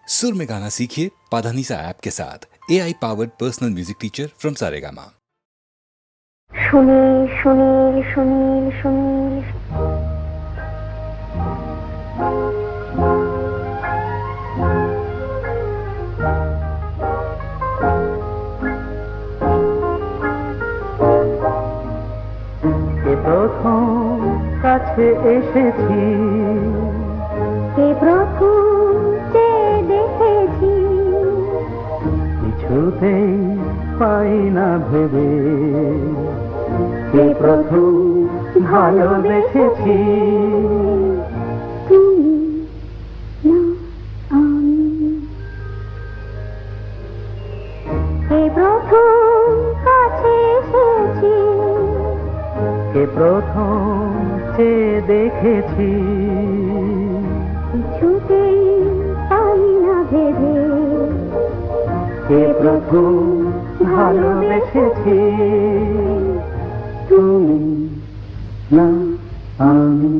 सुर में गाना सीखिए पाधानीसा ऐप के साथ। AI powered personal music teacher from Saregama. Sunil Sunil Sunil Sunil প্রথম কাছে এসেছি, কে প্রথম যে দেখেছি, কিছুতেই পাই না ভেবে, কে প্রথম ভালোবেসেছি। তুমি না আমি, কে প্রথম কাছে এসেছি, কে প্রথম যে দেখেছি, কিছুতেই পাই না ভেবে, কে প্রথম ভালোবেসেছি। তুমি না আমি।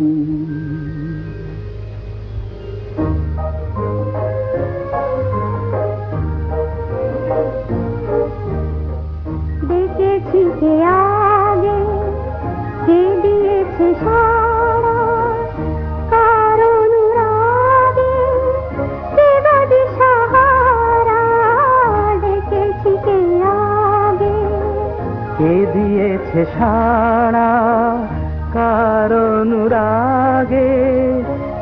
দেখেছি কে আগে, কে দিয়েছে সাড়া, কার অনুরাগে, কে বা দিশাহারা। দেখেছি কে আগে, কে দিয়েছে সাড়া, কার অনুরাগে,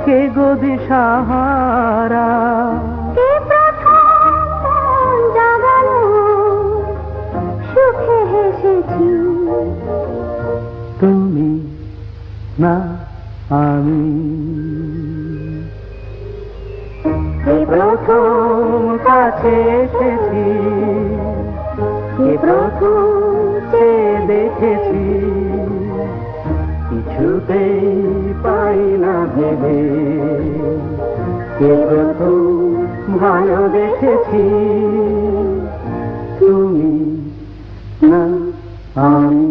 কে গো দিশাহারা। কে প্রথম মন জাগালো, সুখে হেসেছি। তুমি না আমি। কে প্রথম কাছে এসেছি, কে প্রথম যে দেখেছি, কিছুতেই পাই না ভেবে, কে প্রথম ভালোবেসেছি। তুমি না আমি।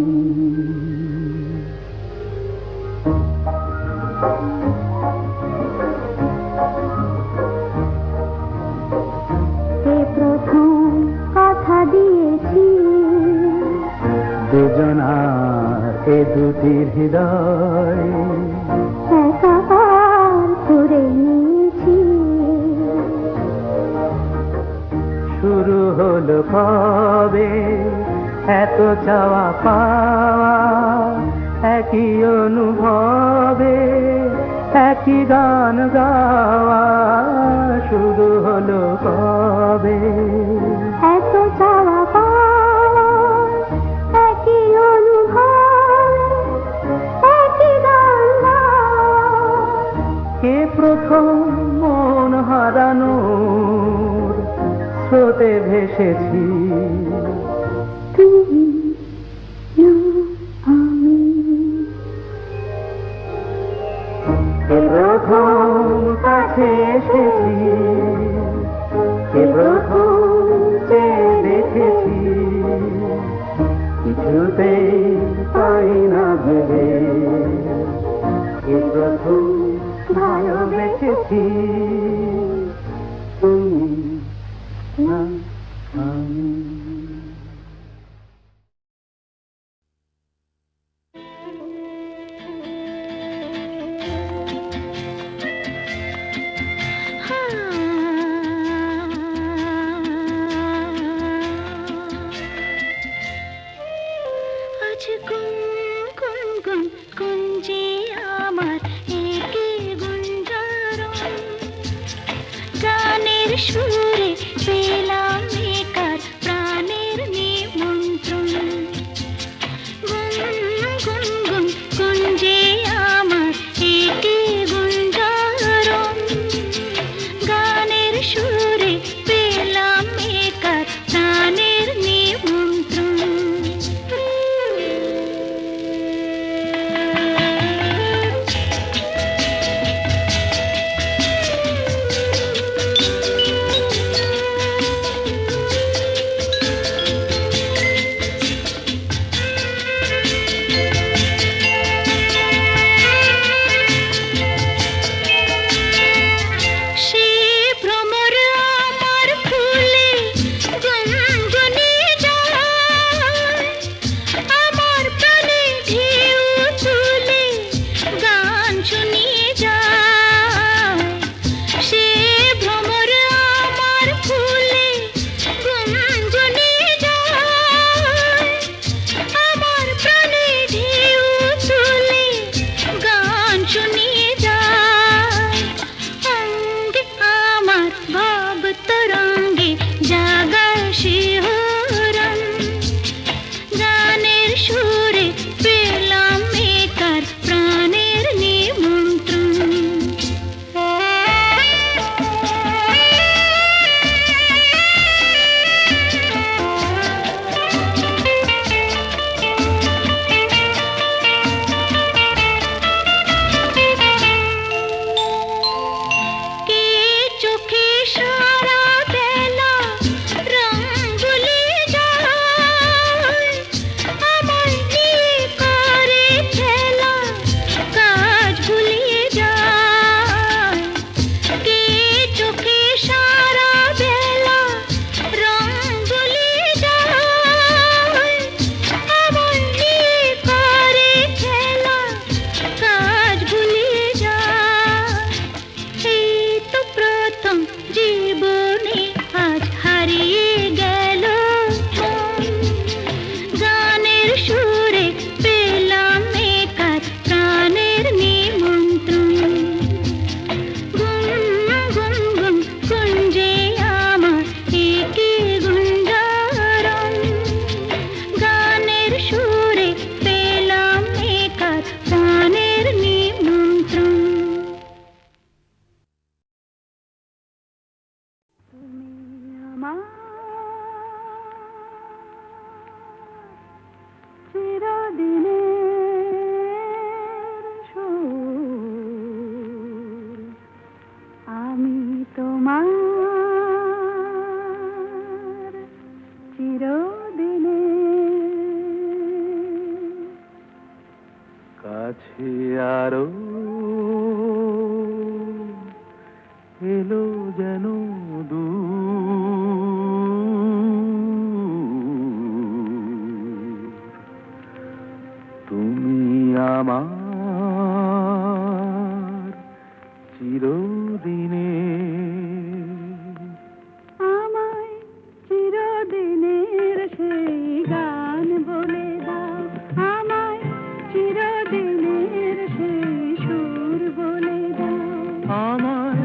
কে প্রথম কথা দিয়েছি, দুজনার এ দুটি হৃদয় একাকার করে নিয়েছি। শুরু হলো কবে এত চাওয়া পাওয়া, একই অনুভবে একই গান গাওয়া। শুরু হলো কবে এত চাওয়া পাওয়া, একই অনুভব, একই গান গাওয়া। কে প্রথম মন হারানোর স্রোতে ভেসেছি। তুমি না আমি, কে প্রথম কাছে এসেছি, কে প্রথম যে দেখেছি, কিছুতেই পাই না ভেবে, কে প্রথম ভালোবেসেছি। তুমি না আমি। আজ গুন গুন গুন গুঞ্জে আমার একে গুঞ্জারণ, গানের সুরে পেলাম একার প্রাণের নিমন্ত্রণ। গুন গুন গুন গুঞ্জে আমার একে গুঞ্জারণ, গানের সুরে পেলাম একার প্রাণের নিমন্ত্রণ। সে ভ্রমর আমার চিরদিনের সুর, আমি তোমার চিরদিনের কাছে আরো এলো যেন দূর, তুমি আমার চিরদিনের। আমায় চিরদিনের সেই গান বলে দাও, আমায় চিরদিনের সেই সুর বলে দাও, আমার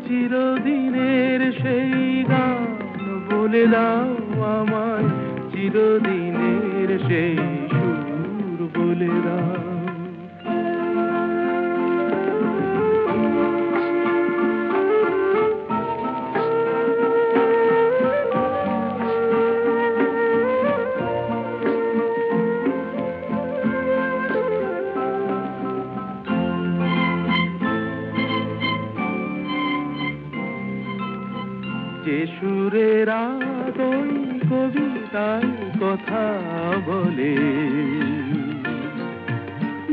চিরদিনের সেই গান বলে দাও, আমায় চিরদিনের সেই সুর বলে দাও। যে সুরের ওই কবিতার কথা বলে,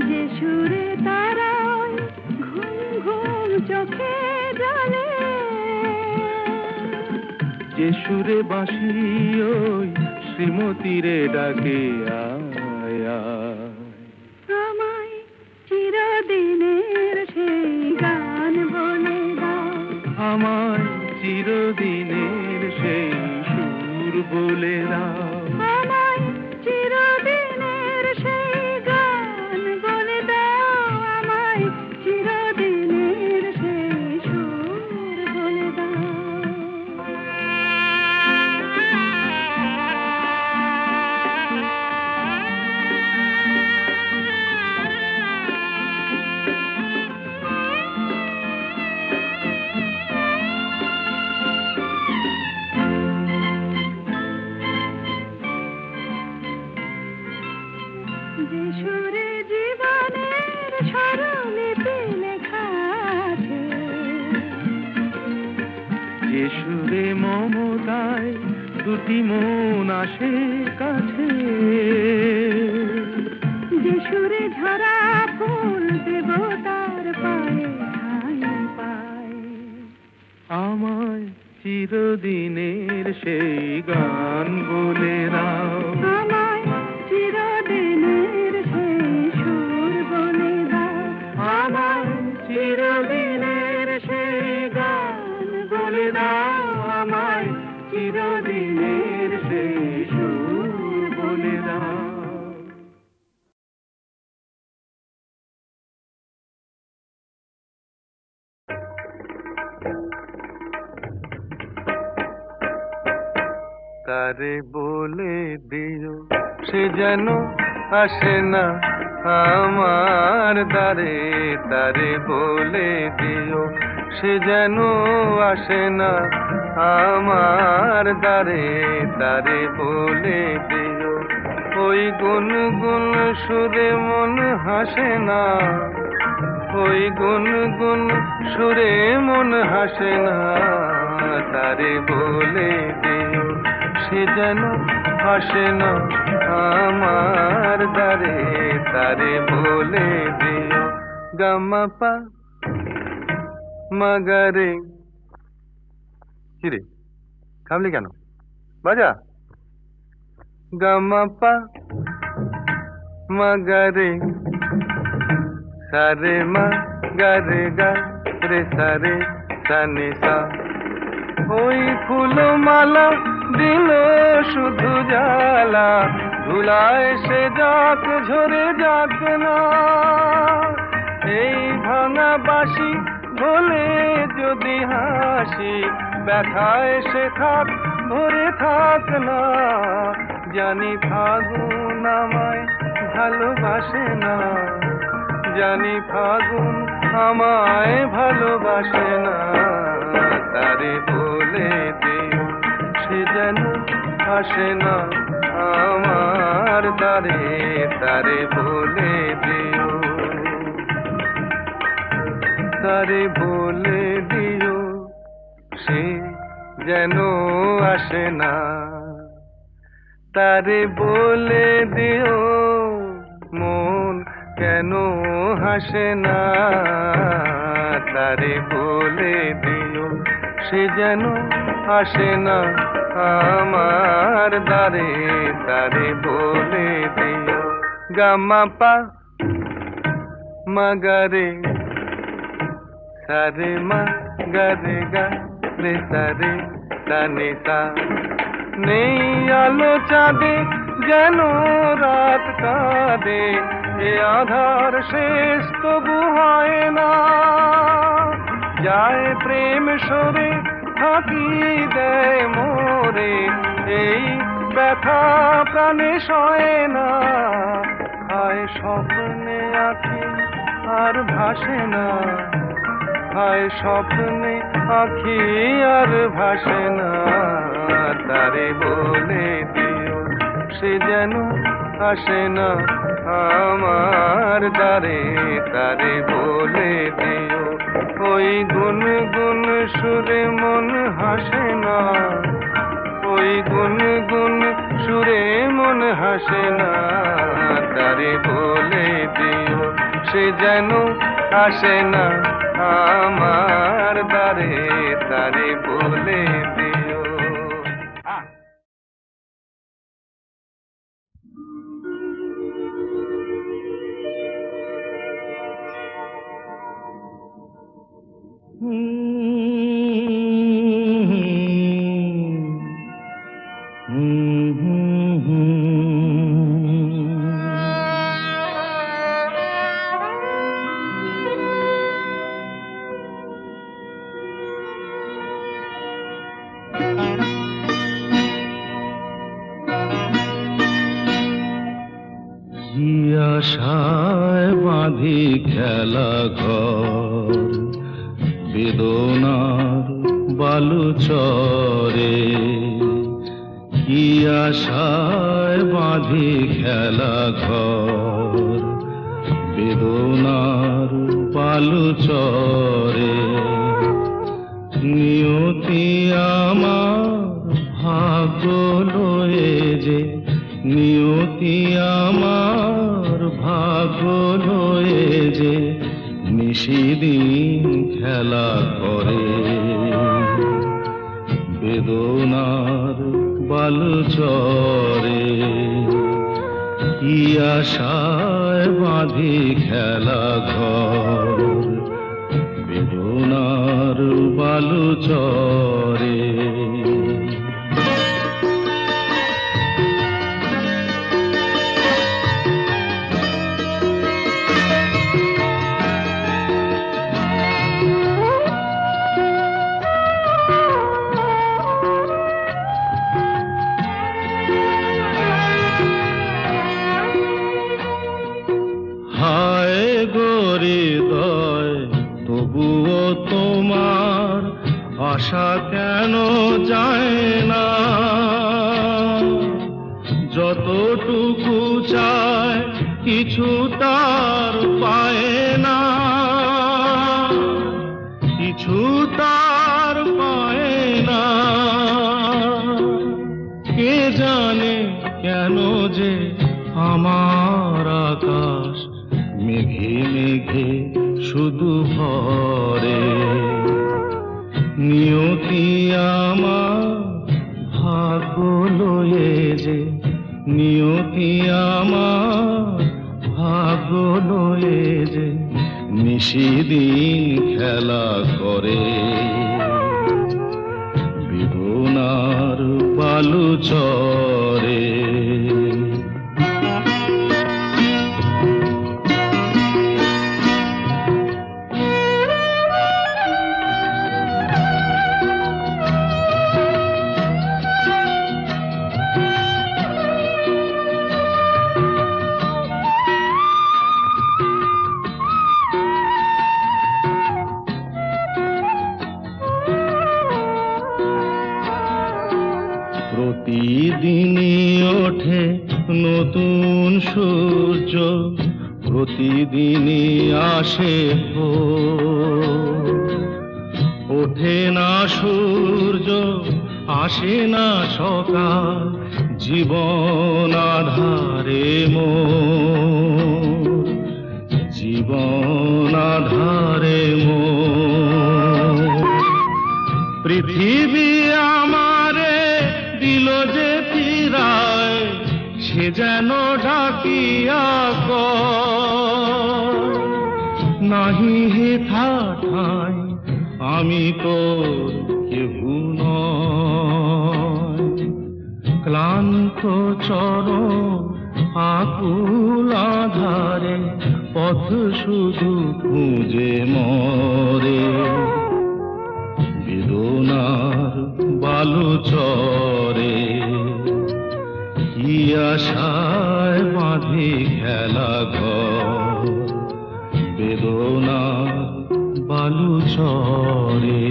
যে সুরে তারায় ঘুম ঘুম চোখে জলে, যে সুরে বাঁশি ওই শ্রীমতীরে ডাকে আয় আয়। আমায় চিরদিনের সেই গান বলে দাও, আমায় চিরদিনের সেই সুর বলে দাও। আমায় চিরদিনের সেই গান বলে দাও, আমায় চিরদিনের সেই সুর বলে দাও। যে সুরে জীবনের স্বরলিপি লেখা আছে, যে সুরে মমতায় দুটি মন আসে কাছে, যে সুরে ঝরা ফুল দেবতার পায়ে ঠাঁই পায়, আমায় চিরদিনের সেই গান বলে দাও। আমায় চিরদিনের সেই সুর বলে দাও, আমায় চিরদিনের সেই গান বলে দাও, আমায় চিরদিনের সেই সুর বলে দাও। তারে বলে দিও সে যেন আসে না আমার দ্বারে, তারে বলে দিও সে যেন আসে না আমার দ্বারে, তারে বলে দিও ওই গুনগুন সুরে মন হাসে না, ওই গুনগুন সুরে মন হাসে না, তারে বলে দিও সে যেন আসে না আমার দ্বারে, তারে বলে দিও। গামা পা মাগারে। কিরে থামলি কেন? বাজা। গামা পা মাগারে সারে মা গারে গা রে সারে সানে সা। ওই ফুলমালা দিল শুধু জ্বালা, ধুলায় সে যাক ঝরে যাক না, এই ভাঙা বাঁশি ভোলে যদি হাসি, ব্যথায় সে থাক ভরে থাক না। জানি ফাগুন আমায় ভালোবাসে না, জানি ফাগুন আমায় ভালোবাসে না, তারে বলে দিও সে আসে না আমার দ্বারে, তারে বলে দিও, তারে বলে দিও সে যেন আসে না, তারে বলে দিও মন কেন হাসে না, তারে বলে দিও সে যেন আসে না আমার দ্বারে, তারে বলে দিও। গামা পা মাগারে সারে মা গারে গা রে সারে সানে সা, নেই আলো চাঁদে যেন রাত কাঁদে, এ আধার শেষ তবু হয় না, যায় প্রেম সরে ফাঁকি দেয় মোরে, এই ব্যথা প্রাণে সয় না, হায় স্বপ্নে আঁখি আর ভাসে না, হায় স্বপ্নে আঁখি আর ভাসে না, তারে বলে দিও সে যেন আসে না আমার দ্বারে, তারে বলে দিও। ওই গুনগুন সুরে মন হাসে না, ওই গুনগুন সুরে মন হাসে না, তারে বলে দিও সে যেন আসে না আমার দ্বারে, তারে বলে দিও। আশায় বাঁধি খেলা ঘর, বেদনার বালু চরে, কি আশায় বাঁধি খেলা ঘর, বেদনার বালু চরে, নিয়তি আমার ভাগ্য লয়ে যে, নিয়তি আমার ভাগ্য লয়ে যে, নিশিদিন খেলা করে, বেদনার বালু চরে, কি আশায় বাঁধি খেলা ঘর, বেদনার বালু চরে। আশা কেন যায় না, যতটুকু চায় কিছু তার পায় না, কিছু তার পায় না, কে জানে কেন যে আমার আকাশ মেঘে মেঘে শুধু ভরে, নিয়তি আমার ভাগ্য লয়ে যে, নিয়তি আমার ভাগ্য লয়ে যে, নিশিদিন খেলা করে, বেদনার বালু চরে। প্রতিদিনই ওঠে নতুন সূর্য, প্রতিদিনই আসে ভোর। ওঠে না সূর্য, আসে না সকাল, জীবন আধারে মোর, জীবন আধারে মোর। পৃথিবী আমারে দিল যে ফিরায়, সে যেন ডাকিয়া কয়, নাহি হে ঠাঠাই আমি তোর কেহু নয়। ক্লান্ত চরণ আকুল আধারে পথ শুধু খুঁজে মরে। বেদনার বালু চরে কি আশায় বাঁধি খেলা ঘর, বেদনার বালু চরে।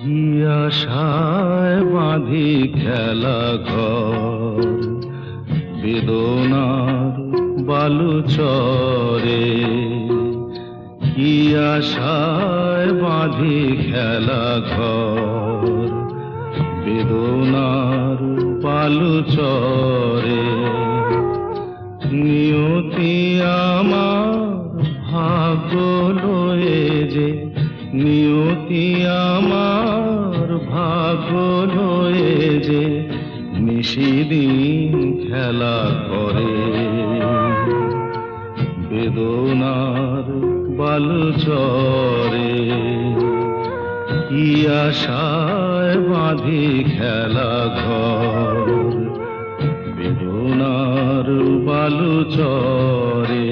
কি আশায় বাঁধি খেলা ঘর, বেদনার বালু চরে। কি আশায় বাঁধি খেলা ঘর, বেদনার বালু চরে। নিয়তি আমার ভাগ্য লয়ে যে, নিয়তি আমার ভাগ্য লয়ে যে নিশিদিন খেলা করে। বেদনার বালু চরে কি আশায় বাঁধি খেলা ঘর, বেদনার বালু চরে।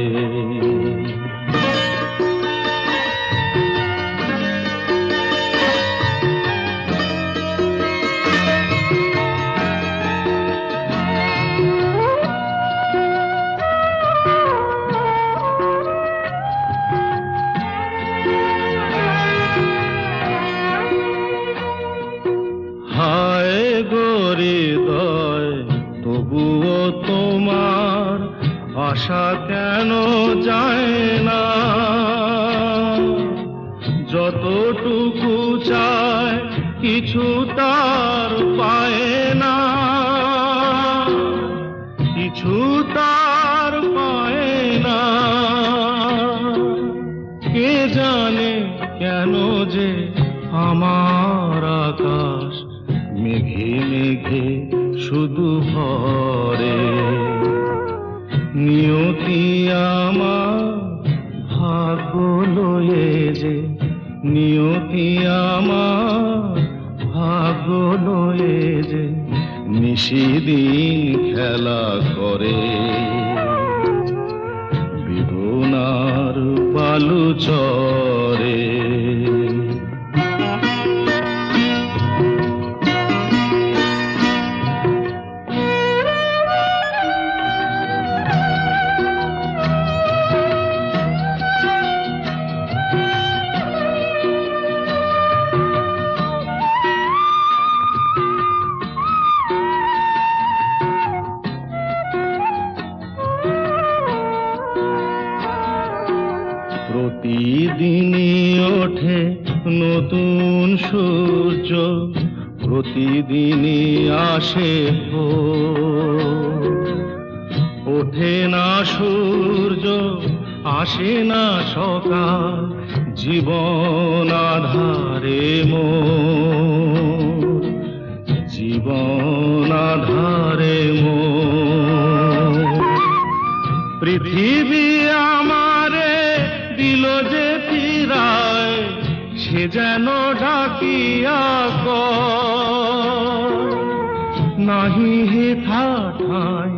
হায় গরিদয় তবুও তোমার আশা কেন যায় না, যতটুকু চায় কিছু তার পায় না, কিছু তার পায় না। কে জানে কেন যে আমার আকাশ মেঘে মেঘে শুধু ভরে। নিয়তি আমার ভাগ্য লয়ে যে, নিয়তি আমার ভাগ্য লয়ে যে নিশিদিন খেলা করে। বেদনার বালু চরে প্রতিদিনই ওঠে নতুন সূর্য, প্রতিদিনই আসে ভোর। ওঠে না সূর্য, আসে না সকাল, জীবন আধারে মোর, জীবন আধারে মোর। পৃথিবী আমারে দিল যে ফিরায় সে যেন ডাকিয়া কয়, নাহি হে ঠাঠাই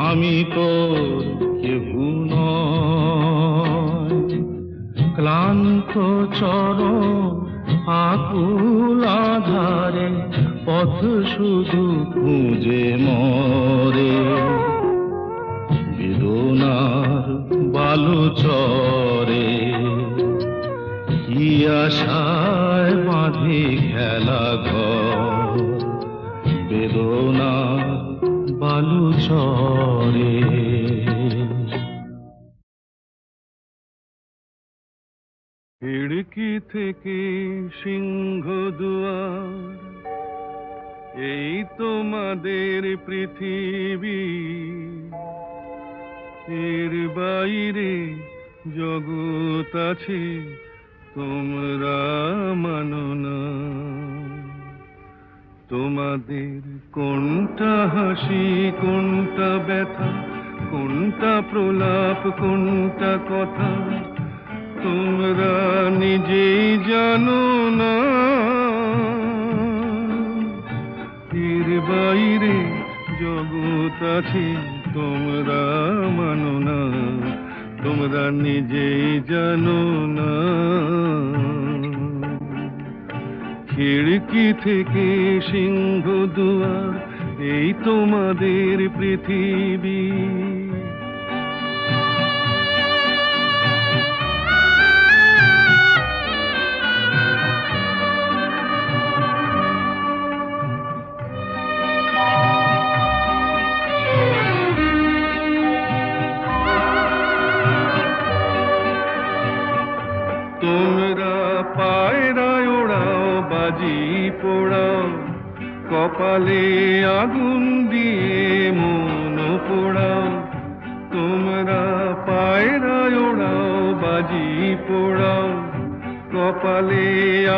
আমি তোর কেহু নয়। ক্লান্ত চরণ আকুল আধারে পথ শুধু খুঁজে মরে, বেদনার বালু চরে কি আশায় বাঁধি খেলা ঘর, বেদনার বালু চরে। খিড়কি থেকে সিংহ দুয়ার, এই তোমাদের পৃথিবী, এর বাইরে জগৎ আছে তোমরা মানো না। তোমাদের কোনটা হাসি কোনটা ব্যথা, কোনটা প্রলাপ কোনটা কথা, তোমরা নিজেই জানো না। এর বাইরে জগৎ আছে তোমরা মানো না, তোমরা নিজেই জানো না। খিড়কি থেকে সিংহ দুয়ার, এই তোমাদের পৃথিবী। তোমরা পায়রায় ওড়াও বাজি পোড়াও, কপালে আগুন দিয়ে মন পোড়াও। তোমরা পায়রায় ওড়াও বাজি পোড়াও, কপালে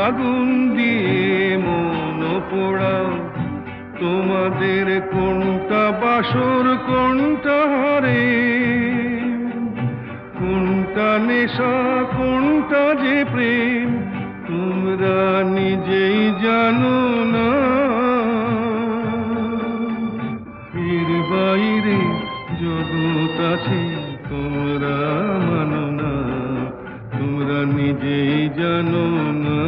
আগুন দিয়ে মন পোড়াও। তোমাদের কোনটা বাসর কোনটা হারে, কোনটা নেশা কোনটা যে প্রেম, তোমরা নিজেই জানো না। এর বাইরে জগৎ আছে তোমরা মানো না, তোমরা নিজেই জানো না।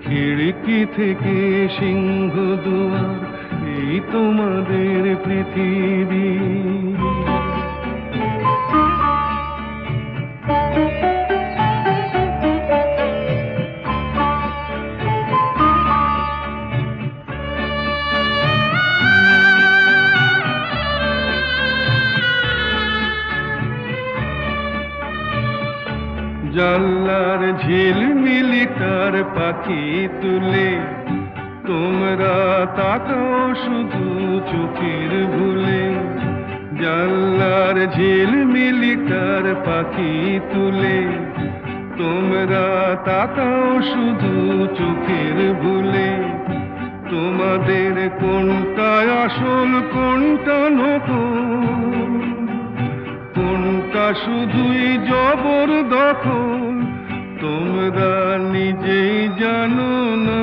খিড়কি থেকে সিংহ দুয়ার, এই তোমাদের পৃথিবী। জানলার ঝিলমিলিটার পাখি তুলে, তোমরা তাকাও শুধু চোখের ভুলে। জানলার ঝিলমিলিটার পাখি তুলে, তোমরা তাকাও শুধু চোখের ভুলে। তোমাদের কোনটা আসল কোনটা নকল, কোনটা শুধুই জবর দখল, তোমরা নিজেই জানো না।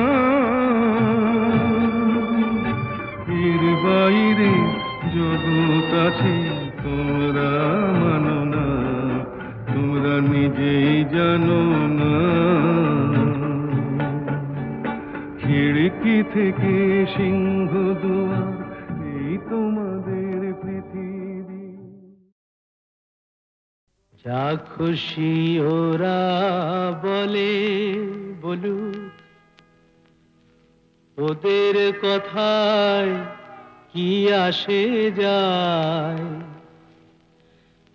এর বাইরে জগৎ আছে তোমরা মানো না, তোমরা নিজেই জানো না। খিড়কি থেকে সিংহ দুয়ার, এই তোমাদের পৃথিবী। যা খুশি ওরা বলে বলুক, ওদের কথায় কি আসে যায়।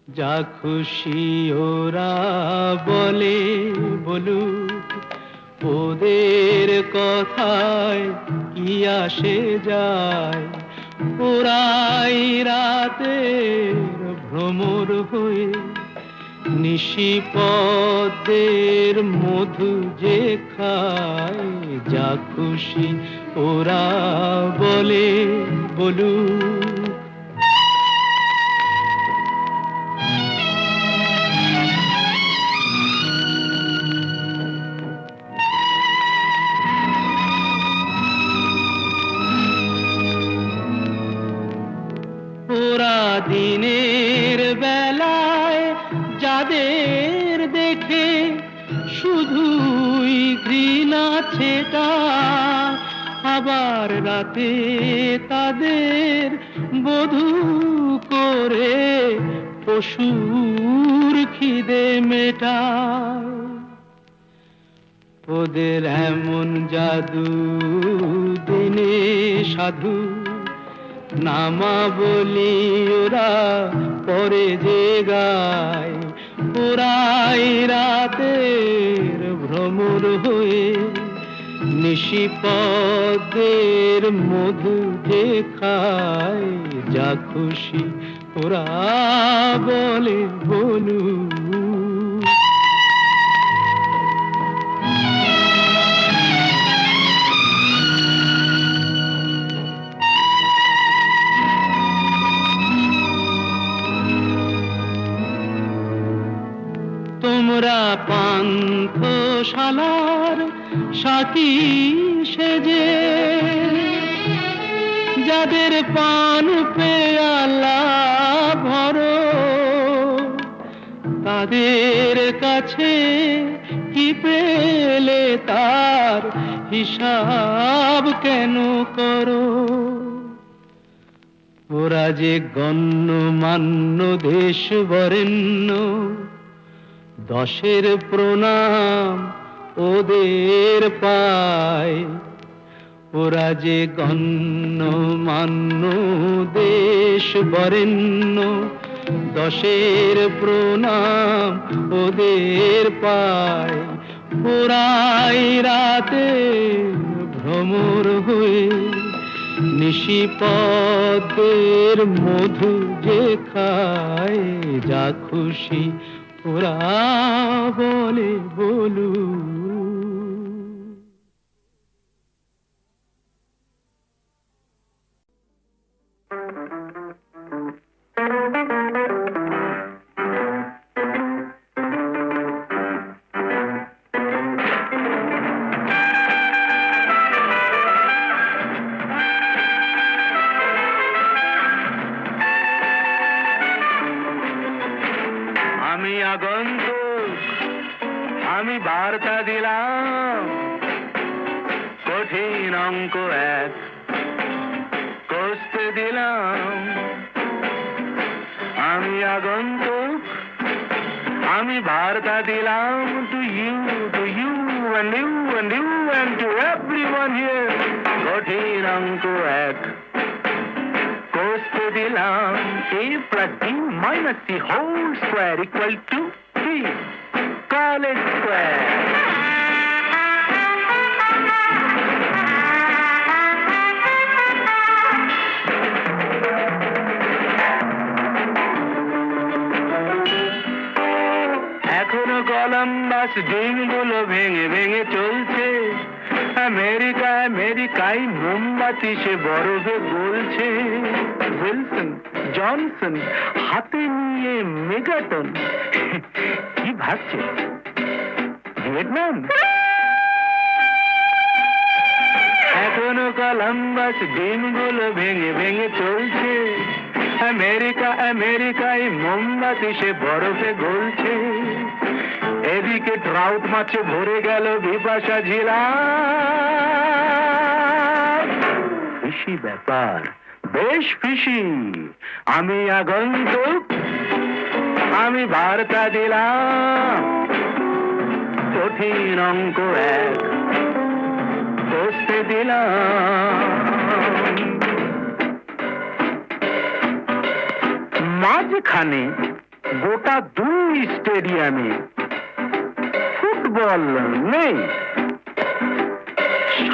যা খুশি ওরা বলে বলুক, ওদের কথায় কি আসে যায়। ওরাই রাতের ভ্রমর হয়ে নিশিপদের মধু যে খায়। যা খুশি ওরা বলে বলুক। যাদের দেখে শুধুই ঘৃণা ছেটা, আবার রাতে তাদের বধূ করে পশুর খিদে মেটায়। ওদের এমন জাদু, দিনে সাধু নামা বলি ওরা পরে যে গায়, ওরাই রাতের ভ্রমর হয়ে নিশিপদের মধু যে খায়, যা খুশি ওরা বলে বলু। তোমরা পান্থশালার সাথী সেজে যাদের পান পেয়ালা ভরো, তাদের কাছে কি পেলে তার হিসাব কেন করো? ওরা যে গণ্যমান্য দেশ বরেণ্য, দশের প্রণাম ওদের পায়। ওরা যে গণ্যমান্য দেশ বরেণ্য, দশের প্রণাম ওদের পায়। ওরাই রাতে ভ্রমর হয়ে নিশিপদের মধু যে খায়, যা খুশি ওরা বলে বলু। আমি আগন্তুক, আমি বার্তা দিলাম, কঠিন অঙ্ক এক কষতে দিলাম। আমি আগন্তুক, আমি বার্তা দিলাম, to you and you and you and to everyone here, কঠিন অঙ্ক এক কষতে দিলাম। A plus B minus C whole square equal to 3. Call it square. এখনো কলম্বাস ডিমগুলো ভেঙে ভেঙে চলছে। আমেরিকা আমেরিকায় মোমবাতি সে বরফে গলছে। উইলসন জনসন হাতে নিয়ে মেগাটন, কি ভাবছে ভিয়েতনাম? এখনো কলম্বাস ডিমগুলো ভেঙে ভেঙে চলছে। আমেরিকা আমেরিকায় মোমবাতি সে বরফে গলছে। এদিকে ট্রাউট মাছে ভরে গেল বিপাশা ঝিলা। ফিশি ব্যাপার, বেশ ফিশি। আমি আগন্তুক, আমি বার্তা দিলাম, কঠিন অঙ্ক এক কষতে দিলাম। মাঝখানে গোটা 2 স্টেডিয়ামে ফুটবল নেই।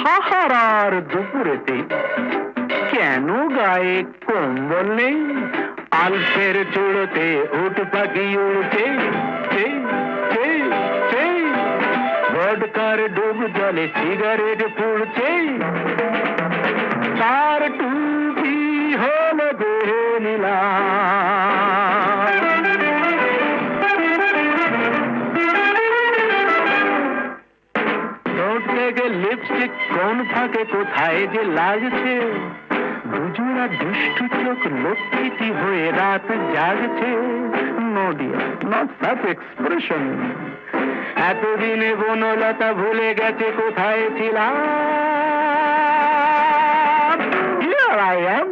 সাহারার দুপুরেতে কেন গায়ে কম্বল নেই? আলফের চূড়োতে উট পাখি উড়ছে। ভোডকার ডুব জলে সিগারেট পুড়ছে। তার টুপি হলো দেহে নীলা। লিপস্টিক কোন ফাঁকে কোথায় যে লাগছে। দুজোড়া দুষ্টু চোখ লক্ষ্মীটি হয়ে রাত জাগছে। No dear, not such expression. এতদিনে বনলতা ভুলে গেছে কোথায় ছিলাম। Here I am.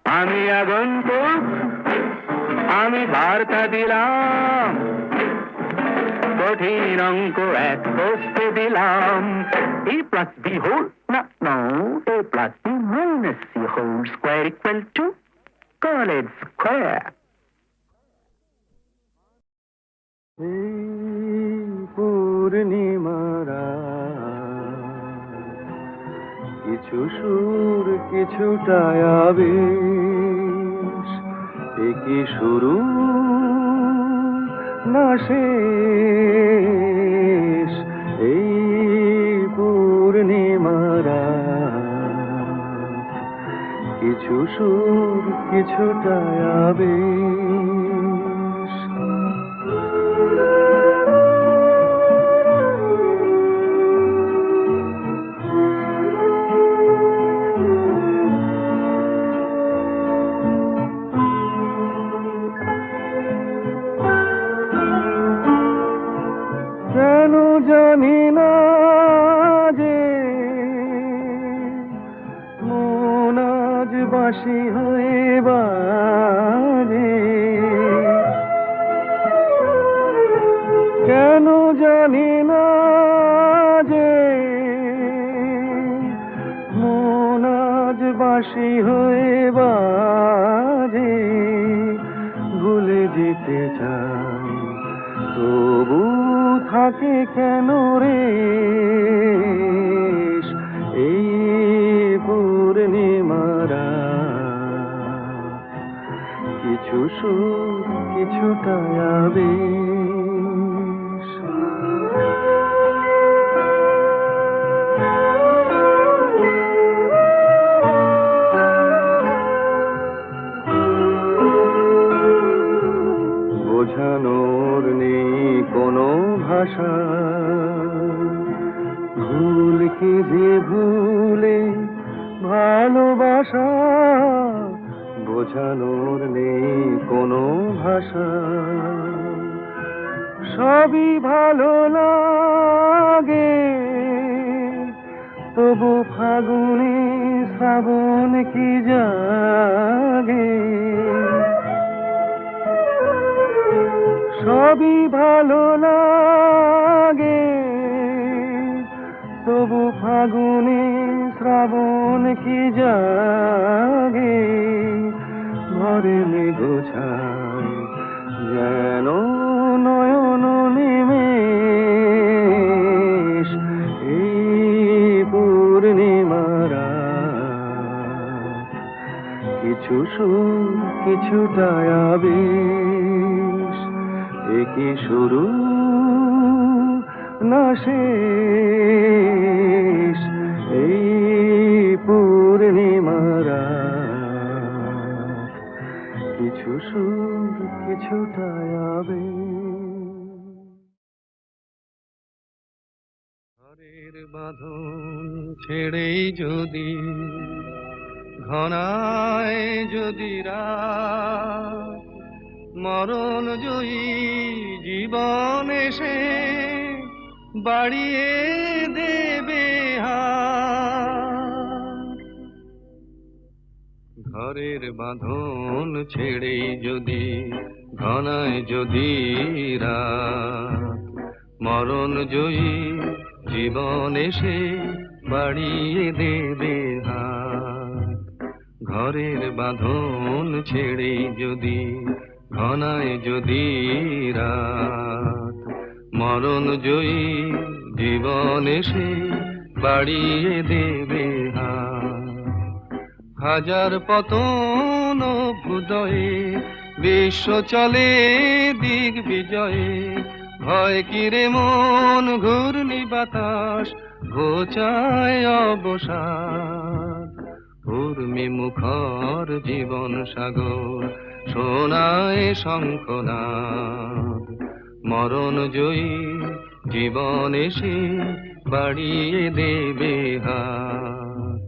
আমি আগন্তুক, আমি বার্তা দিলাম, কঠিন অঙ্ক এক বসতে দিলাম। A plus B whole, no, A plus B minus C whole square equal to college square. পূর্ণিমারা কিছু সুর কিছুটা আবেশ, এ কি শুরু না শেষ? এই পূর্ণিমারা কিছু সুর কিছুটা আবেশ। কেন জানি না যে মন আজ বাঁশি হয়ে বাজে, কেন জানি না যে মন আজ বাঁশি হয়ে বাজে। ভুলে যেতে চাই তবু থাকে কেন রে এই পূর্ণিমারা কিছু সুর কিছুটা আবেশ। বোঝানোর নেই কোনো ভাষা, ভুল কি যে ভুলে ভালোবাসা। বোঝানোর নেই কোনো ভাষা, সবই ভালো লাগে তবু ফাগুনে শ্রাবণ কি জাগে। সবই ভালো লাগে তবু ফাগুনে শ্রাবণ কি জাগে। ঘরে গোছায় যেন নয়ন নিমেষ, এই পূর্ণিমারা কিছু সুর কিছুটা আবেশ। এ কি শুরু না শেষ? এই পূর্ণিমারা কিছু সুর কিছুটা আবেশ। ঘরের বাঁধন ছেড়েই যদি ঘনায় যদি রাত, মরণ জয়ী জীবন এসে বাড়িয়ে দেবে হাত। ঘরের বাঁধন ছেড়েই যদি ঘনায় যদি রাত, মরণ জয়ী জীবন এসে বাড়িয়ে দেবে হাত। ঘরের বাঁধন ছেড়েই যদি ঘনায় যদি রাত, মরণ জয়ী জীবন এসে বাড়িয়ে দেবে হাত। হাজার পতন ভুদয়ে বিশ্ব চলে দিক বিজয়ে, ভয় কিরে মন ঘূর্ণি বাতাস ঘোচায় অবসাদ। উর্মি মুখর জীবন সাগর শোনায় শঙ্খনাদ, মরণ জয়ী জীবন এসে বাড়িয়ে দেবে হাত।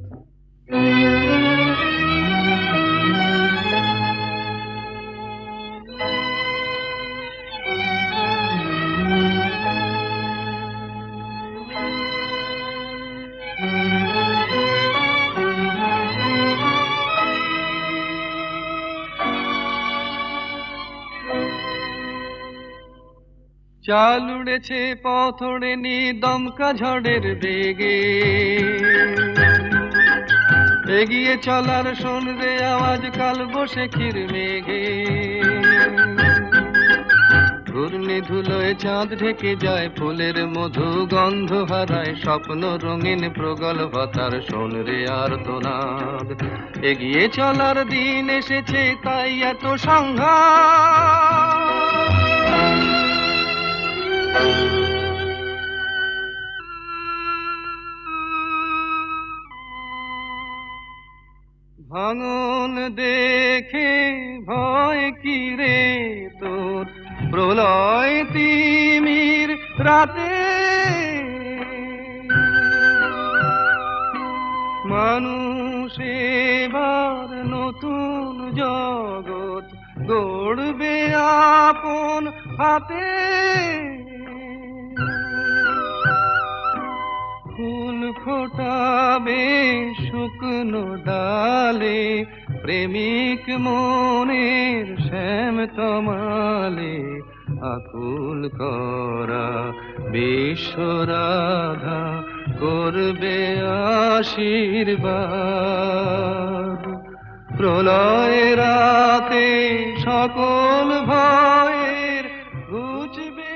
চাল উড়েছে পথ ওড়েনি দমকা ঝড়ের বেগে, এগিয়ে চলার শোন রে আওয়াজ কাল বৈশাখীর মেঘে। ঘূর্ণি ধুলোয় চাঁদ ঢেকে যায়, ফুলের মধু গন্ধ হারায়, স্বপ্ন রঙিন প্রগল্ভতার শোন রে আর্তনাদ। এগিয়ে চলার দিন এসেছে তাই এত সংঘাত। ভাঙন দেখে ভয় কি রে তোর, প্রলয় তিমির রাতে মানুষ এবার নতুন জগৎ গড়বে আপন হাতে। ফুল ফোটাবে শুকনো ডালে, প্রেমিক মনের শ্যাম তমালে, আকুল করা বিশ্বরাধা করবে আশীর্বাদ। প্রলয় রাতে সকল ভয়ের ঘুচবে